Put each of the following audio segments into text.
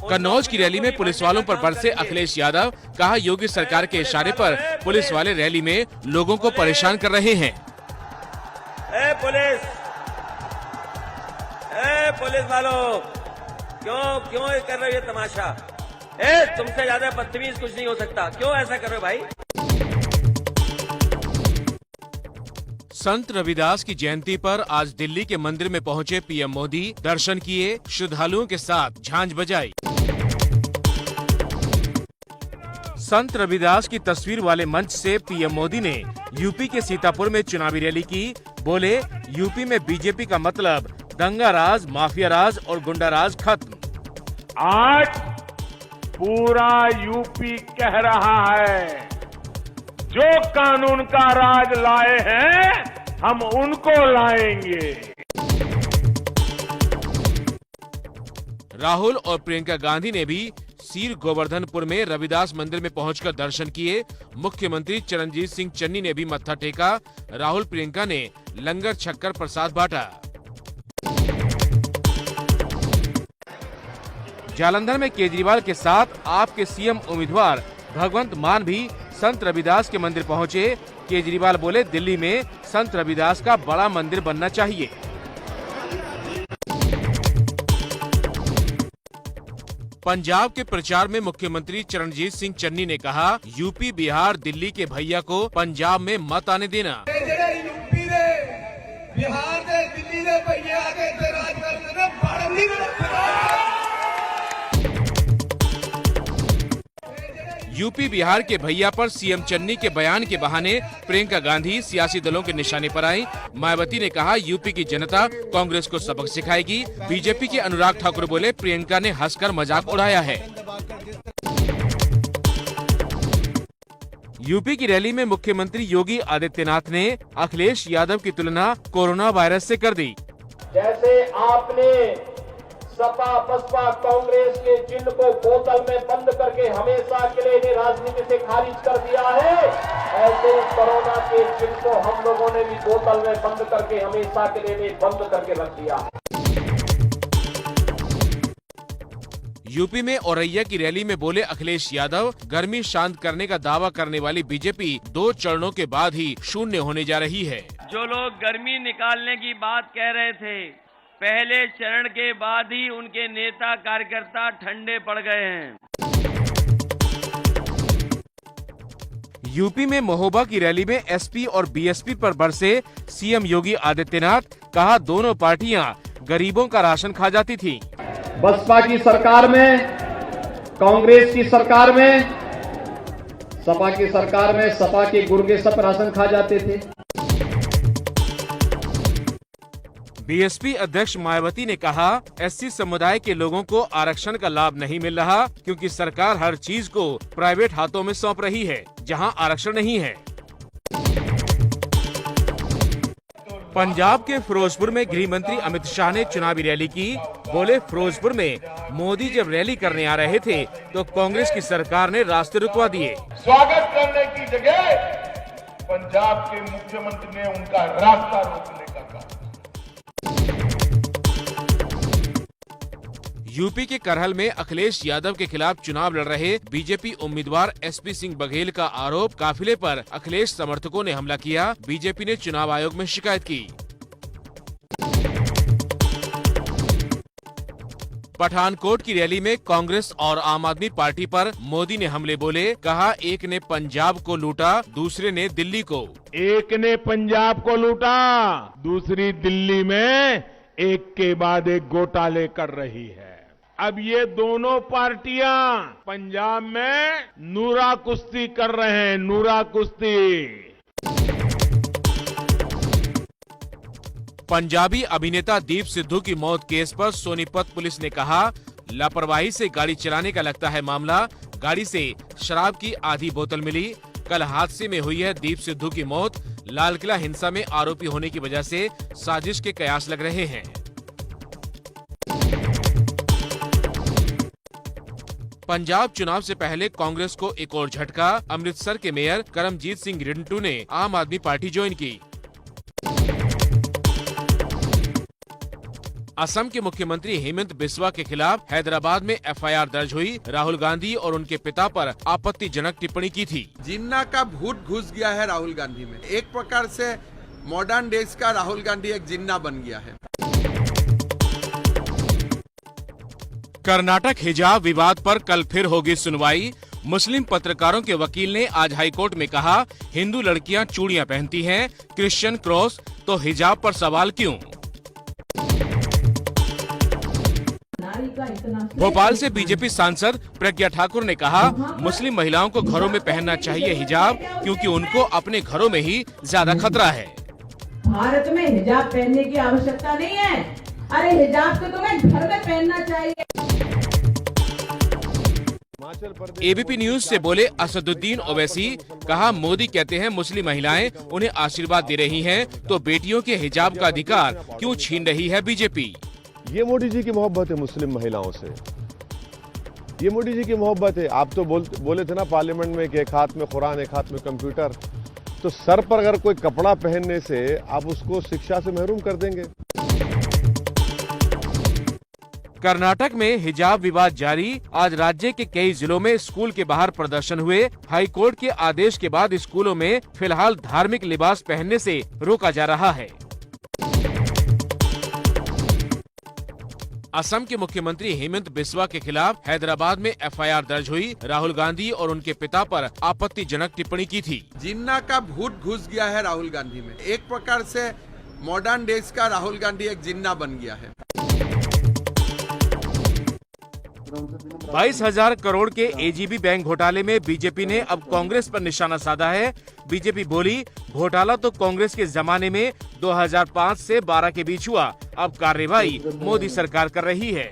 कन्नौज की रैली में पुलिस वालों पर बरसे अखिलेश यादव, कहा योगी सरकार के इशारे पर पुलिस वाले रैली में लोगों को परेशान कर रहे हैं। पुलिस वालों, क्यों ये कर रहे हो ये तमाशा? तुमसे ज्यादा बदतमीज कुछ नहीं हो सकता, क्यों ऐसा कर रहे हो भाई? संत रविदास की जयंती पर आज दिल्ली के मंदिर में पहुंचे पीएम मोदी, दर्शन किए, श्रद्धालुओं के साथ झांझ बजाई। संत रविदास की तस्वीर वाले मंच से पीएम मोदी ने यूपी के सीतापुर में चुनावी रैली की। बोले, यूपी में बीजेपी का मतलब दंगा राज, माफिया राज और गुंडा राज खत्म। आज पूरा यूपी कह रहा है, जो कानून का राज लाए हैं हम उनको लाएंगे। राहुल और प्रियंका गांधी ने भी सीर गोवर्धनपुर में रविदास मंदिर में पहुंचकर दर्शन किए। मुख्यमंत्री चरणजीत सिंह चन्नी ने भी मत्था टेका। राहुल प्रियंका ने लंगर छककर प्रसाद बांटा। जालंधर में केजरीवाल के साथ आप के सीएम उम्मीदवार भगवंत मान भी संत रविदास के मंदिर पहुंचे। केजरीवाल बोले, दिल्ली में संत रविदास का बड़ा मंदिर बनना चाहिए। पंजाब के प्रचार में मुख्यमंत्री चरणजीत सिंह चन्नी ने कहा, यूपी, बिहार, दिल्ली के भैया को पंजाब में मत आने देना। यूपी बिहार के भैया पर सीएम चन्नी के बयान के बहाने प्रियंका गांधी सियासी दलों के निशाने पर आई। मायावती ने कहा, यूपी की जनता कांग्रेस को सबक सिखाएगी। बीजेपी के अनुराग ठाकुर बोले, प्रियंका ने हंसकर मजाक उड़ाया है। यूपी की रैली में मुख्यमंत्री योगी आदित्यनाथ ने अखिलेश यादव की तुलना कोरोना वायरस से कर दी। जैसे आपने सपा, बसपा, कांग्रेस के चिन्ह को बोतल में बंद करके हमेशा के लिए इन्हें राजनीति से खारिज कर दिया है, ऐसे कोरोना के चिन्ह को हम लोगों ने भी बोतल में बंद करके हमेशा के लिए इन्हें बंद करके रख दिया। यूपी में औरैया की रैली में बोले अखिलेश यादव, गर्मी शांत करने का दावा करने वाली बीजेपी 2 चरणों के बाद ही शून्य होने जा रही है। जो लोग गर्मी निकालने की बात कह रहे थे, पहले चरण के बाद ही उनके नेता कार्यकर्ता ठंडे पड़ गए हैं। यूपी में महोबा की रैली में एसपी और बीएसपी पर बरसे सीएम योगी आदित्यनाथ, कहा दोनों पार्टियां गरीबों का राशन खा जाती थी। बसपा की सरकार में, कांग्रेस की सरकार में, सपा की सरकार में सपा के गुर्गे सब राशन खा जाते थे। बीएसपी अध्यक्ष मायावती ने कहा, एससी समुदाय के लोगों को आरक्षण का लाभ नहीं मिल रहा क्योंकि सरकार हर चीज को प्राइवेट हाथों में सौंप रही है जहां आरक्षण नहीं है। पंजाब के फिरोजपुर में गृह मंत्री अमित शाह ने चुनावी रैली की। बोले, फिरोजपुर में मोदी जब रैली करने आ रहे थे तो कांग्रेस की सरकार ने रास्ते रुकवा दिए। स्वागत करने की जगह पंजाब के मुख्यमंत्री ने उनका रास्ता रोकने का कहा। यूपी के करहल में अखिलेश यादव के खिलाफ चुनाव लड़ रहे बीजेपी उम्मीदवार एसपी सिंह बघेल का आरोप, काफिले पर अखिलेश समर्थकों ने हमला किया। बीजेपी ने चुनाव आयोग में शिकायत की। पठानकोट की रैली में कांग्रेस और आम आदमी पार्टी पर मोदी ने हमले बोले, कहा एक ने पंजाब को लूटा, दूसरे ने दिल्ली को। एक ने पंजाब को लूटा, दूसरी दिल्ली में एक के बाद एक घोटाले कर रही है। अब ये दोनों पार्टियां पंजाब में नूरा कुश्ती कर रहे हैं, नूरा कुश्ती। पंजाबी अभिनेता दीप सिद्धू की मौत केस पर सोनीपत पुलिस ने कहा, लापरवाही से गाड़ी चलाने का लगता है मामला। गाड़ी से शराब की आधी बोतल मिली। कल हादसे में हुई है दीप सिद्धू की मौत। लाल किला हिंसा में आरोपी होने की वजह से साजिश के कयास लग रहे हैं। पंजाब चुनाव से पहले कांग्रेस को एक और झटका। अमृतसर के मेयर करमजीत सिंह रिंटू ने आम आदमी पार्टी ज्वाइन की। असम के मुख्यमंत्री हेमंत बिस्वा के खिलाफ हैदराबाद में एफआईआर दर्ज हुई। राहुल गांधी और उनके पिता पर आपत्तिजनक टिप्पणी की थी। जिन्ना का भूत घुस गया है राहुल गांधी में। एक प्रकार से मॉडर्न डेज का राहुल गांधी एक जिन्ना बन गया है। कर्नाटक हिजाब विवाद पर कल फिर होगी सुनवाई। मुस्लिम पत्रकारों के वकील ने आज हाईकोर्ट में कहा, हिंदू लड़कियां चूड़ियां पहनती हैं, क्रिश्चियन क्रॉस, तो हिजाब पर सवाल क्यों? भोपाल से बीजेपी सांसद प्रज्ञा ठाकुर ने कहा, मुस्लिम महिलाओं को घरों में पहनना चाहिए हिजाब, क्योंकि उनको अपने घरों में ही ज्यादा खतरा है। भारत में हिजाब पहनने की आवश्यकता नहीं है। अरे हिजाब तो तुम्हें घर में पहनना चाहिए। एबीपी न्यूज से बोले असदुद्दीन ओवैसी, कहा, मोदी कहते हैं मुस्लिम महिलाएं उन्हें आशीर्वाद दे रही हैं, तो बेटियों के हिजाब का अधिकार क्यों छीन रही है बीजेपी? ये मोदी जी की मोहब्बत है मुस्लिम महिलाओं से। ये मोदी जी की मोहब्बत है। आप तो बोले थे ना पार्लियामेंट में कि एक हाथ में कुरान एक हाथ में कंप्यूटर, तो सर पर अगर कोई कपड़ा पहनने से आप उसको शिक्षा से महरूम कर देंगे। कर्नाटक में हिजाब विवाद जारी। आज राज्य के कई जिलों में स्कूल के बाहर प्रदर्शन हुए। हाईकोर्ट के आदेश के बाद स्कूलों में फिलहाल धार्मिक लिबास पहनने से रोका जा रहा है। असम के मुख्यमंत्री हेमंत बिस्वा के खिलाफ हैदराबाद में एफआईआर दर्ज हुई। राहुल गांधी और उनके पिता पर आपत्तिजनक टिप्पणी की थी। जिन्ना का भूत घुस गया है राहुल गांधी में। एक प्रकार से मॉडर्न डेज का राहुल गांधी एक जिन्ना बन गया है। 22,000 करोड़ के एजीबी बैंक घोटाले में बीजेपी ने अब कांग्रेस पर निशाना साधा है। बीजेपी बोली, घोटाला तो कांग्रेस के जमाने में 2005 से 12 के बीच हुआ, अब कार्रवाई मोदी सरकार कर रही है।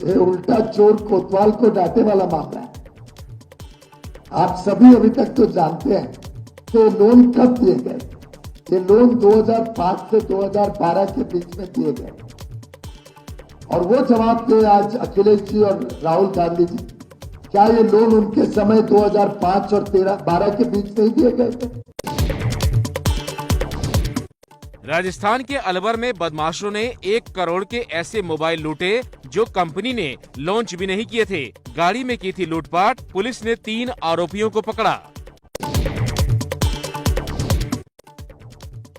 ये उल्टा चोर कोतवाल को डांटे वाला मामला है। आप सभी अभी तक तो जानते हैं कि लोन कब दिए गए। ये लोन 2005 से 2012 के बीच में दिए गए, और वो जवाब दे आज अखिलेश जी और राहुल गांधी जी, क्या ये लोन उनके समय 2005 और 12 के बीच नहीं दिए गए थे? राजस्थान के अलवर में बदमाशों ने 1 करोड़ के ऐसे मोबाइल लूटे जो कंपनी ने लॉन्च भी नहीं किए थे। गाड़ी में की थी लूटपाट। पुलिस ने 3 आरोपियों को पकड़ा।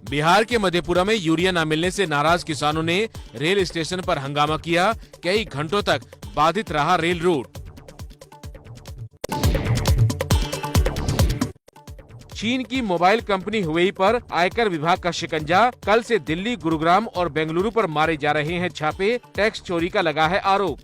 बिहार के मधेपुरा में यूरिया न मिलने से नाराज किसानों ने रेल स्टेशन पर हंगामा किया। कई घंटों तक बाधित रहा रेल रूट। चीन की मोबाइल कंपनी हुवेई पर आयकर विभाग का शिकंजा। कल से दिल्ली, गुरुग्राम और बेंगलुरु पर मारे जा रहे हैं छापे। टैक्स चोरी का लगा है आरोप।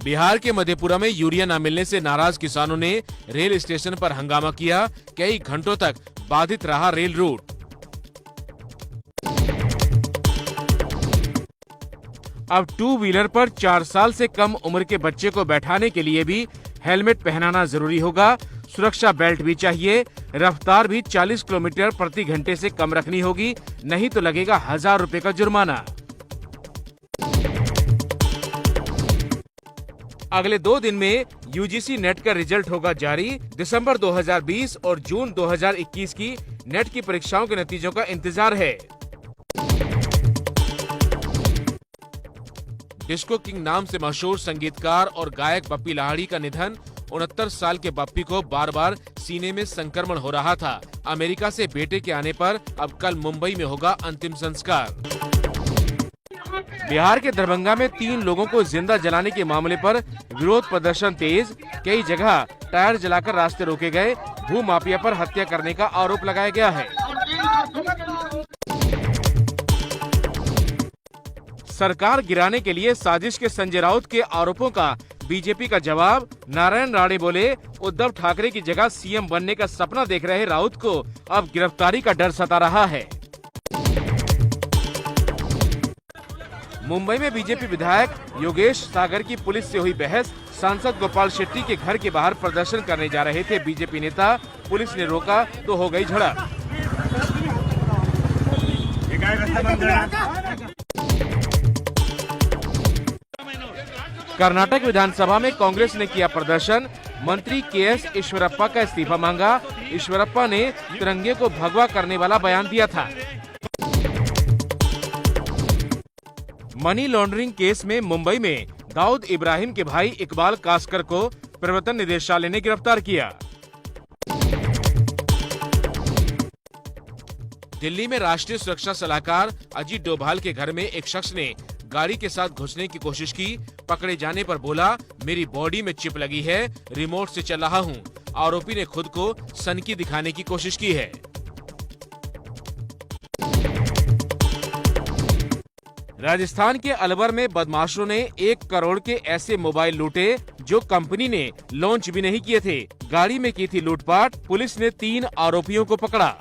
बिहार के मधेपुरा में यूरिया न मिलने से नाराज किसानों ने रेल स्टेशन पर हंगामा किया। कई घंटों तक बाधित रहा रेल रूट। अब 2 व्हीलर पर 4 साल से कम उम्र के बच्चे को बैठाने के लिए भी हेलमेट पहनाना जरूरी होगा। सुरक्षा बेल्ट भी चाहिए। रफ्तार भी 40 किलोमीटर प्रति घंटे से कम रखनी होगी, नहीं तो लगेगा 1000 रुपए का जुर्माना। अगले 2 दिन में यूजीसी नेट का रिजल्ट होगा जारी। दिसंबर 2020 और जून 2021 की नेट की परीक्षाओं के नतीजों का इंतजार है। डिस्को किंग नाम से मशहूर संगीतकार और गायक बप्पी लाहिड़ी का निधन। 69 साल के बप्पी को बार बार सीने में संक्रमण हो रहा था। अमेरिका से बेटे के आने पर अब कल मुंबई में होगा अंतिम संस्कार। बिहार के दरभंगा में 3 लोगों को जिंदा जलाने के मामले पर विरोध प्रदर्शन तेज। कई जगह टायर जलाकर रास्ते रोके गए। भू माफिया पर हत्या करने का आरोप लगाया गया है। सरकार गिराने के लिए साजिश के संजय राउत के आरोपों का बीजेपी का जवाब। नारायण राणे बोले, उद्धव ठाकरे की जगह सीएम बनने का सपना देख रहे राउत को अब गिरफ्तारी का डर सता रहा है। मुंबई में बीजेपी विधायक योगेश सागर की पुलिस से हुई बहस। सांसद गोपाल शेट्टी के घर के बाहर प्रदर्शन करने जा रहे थे बीजेपी नेता। पुलिस ने रोका तो हो गई झड़प। कर्नाटक विधानसभा में कांग्रेस ने किया प्रदर्शन। मंत्री केएस ईश्वरप्पा का इस्तीफा मांगा। ईश्वरप्पा ने तिरंगे को भगवा करने वाला बयान दिया था। मनी लॉन्ड्रिंग केस में मुंबई में दाऊद इब्राहिम के भाई इकबाल कासकर को प्रवर्तन निदेशालय ने गिरफ्तार किया। दिल्ली में राष्ट्रीय सुरक्षा सलाहकार अजीत डोभाल के घर में एक शख्स ने गाड़ी के साथ घुसने की कोशिश की। पकड़े जाने पर बोला, मेरी बॉडी में चिप लगी है, रिमोट से चल रहा हूं। आरोपी ने खुद को सनकी दिखाने की कोशिश की है। राजस्थान के अलवर में बदमाशों ने 1 करोड़ के ऐसे मोबाइल लूटे जो कंपनी ने लॉन्च भी नहीं किए थे। गाड़ी में की थी लूटपाट। पुलिस ने 3 आरोपियों को पकड़ा।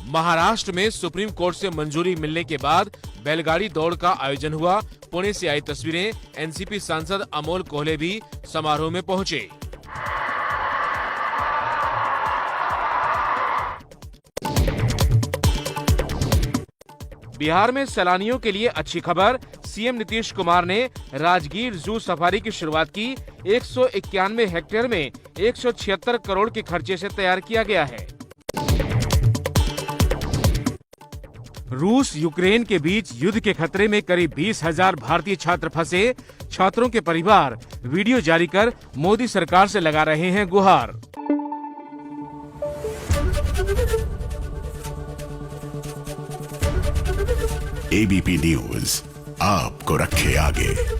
महाराष्ट्र में सुप्रीम कोर्ट से मंजूरी मिलने के बाद बैलगाड़ी दौड़ का आयोजन हुआ। पुणे से आई तस्वीरें। एनसीपी सांसद अमोल कोल्हे भी समारोह में पहुंचे। बिहार में सैलानियों के लिए अच्छी खबर। सीएम नीतीश कुमार ने राजगीर जू सफारी की शुरुआत की। 191 हेक्टेयर में 176 करोड़ के खर्चे से तैयार किया गया है। रूस यूक्रेन के बीच युद्ध के खतरे में करीब 20,000 भारतीय छात्र फंसे। छात्रों के परिवार वीडियो जारी कर मोदी सरकार से लगा रहे हैं गुहार। एबीपी न्यूज आपको रखे आगे।